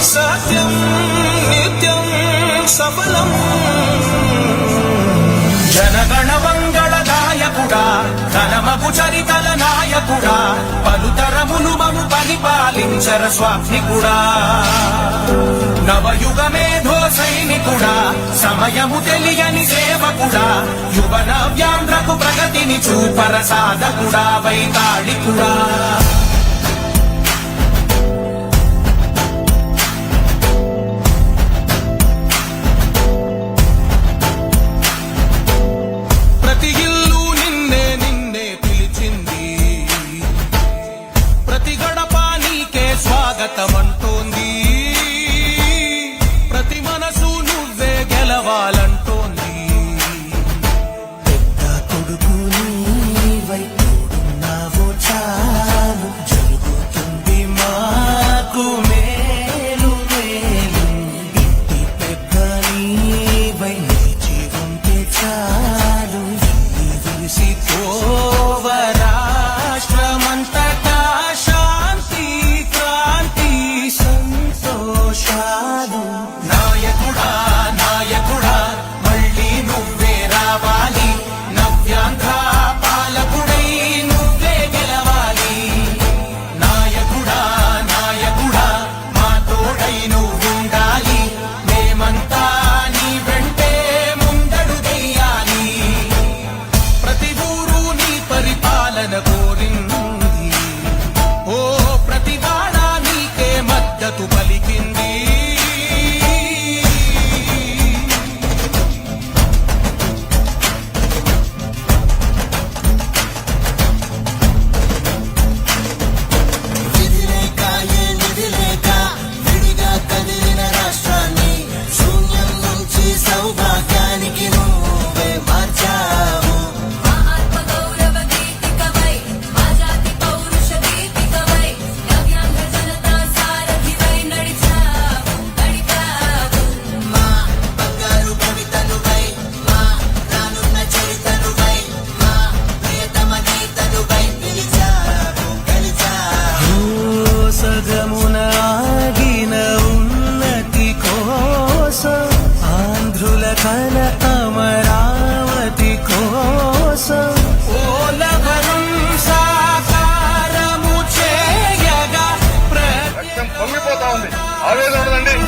సత్యం నిత్యం సఫలం జనగణ మంగళ నాయకుడా ఘనమగు చరితల నాయకుడా పలుతరములు మము పరిపాలించర స్వామికుడా నవయుగ మేధో సైనికుడా సమయము తెలియని సేవకుడా యువన వ్యాంధ్రకు ప్రగతిని చూపర సాధకుడా వైతాళికుడా ప్రతి ఇల్లు నిన్నే నిన్నే పిలిచింది ప్రతి గడప నీకే స్వాగతమంటోంది ప్రతి మనసు నువ్వే గెలవాలంటోంది పెద్ద కొడుకు నీవై తోడున్నావో చాలు జరుగుతుంది మాకు మేలు మేలు ఇంటి పెద్ద నీవై నిలిచి ఉంటే చాలు విరిసిపోవ రాష్ట్రమంతటా శాంతి క్రాంతి సంతోషాలు నాయకుడా నాయకుడా మళ్ళీ నువ్వే రావాలి నవ్యాంధ్ర పాలకుడై నువ్వే గెలవాలి నాయకుడా నాయకుడా మా తోడై నువ్వుండాలి మేమంతా నీ వెంటే ముందడుగెయ్యాలి ప్రతి ఊరు నీ పరిపాలన కోరింది ఓ ప్రతి వాడ నీకే మద్దతు పలికింది విధిలేక ఏ నిధిలేక విడిగా కదిలిన రాష్ట్రాన్ని శూన్యం నుంచి సౌభాగ్యానికి నువ్వే మార్చావు మా ఆత్మగౌరవ గీతికవై మా జాతి పౌరుష గీతికవై నవ్యాంధ్ర జనతా సారథివై నడిచావు మా బంగారు కవితలువై మా రానున్న చరితలువై మా ప్రియతమ గీతలువై పిలిచావు గెలిచావు సగమున ఆగిన ఉన్నతి కోసం ఆంధ్రుల కల అమరావతి కోసం ఓలవరం సాకారము చేయగా రక్తం పొంగిపోతా ఉంది ఆవేదన ఉండదండి ప్రతి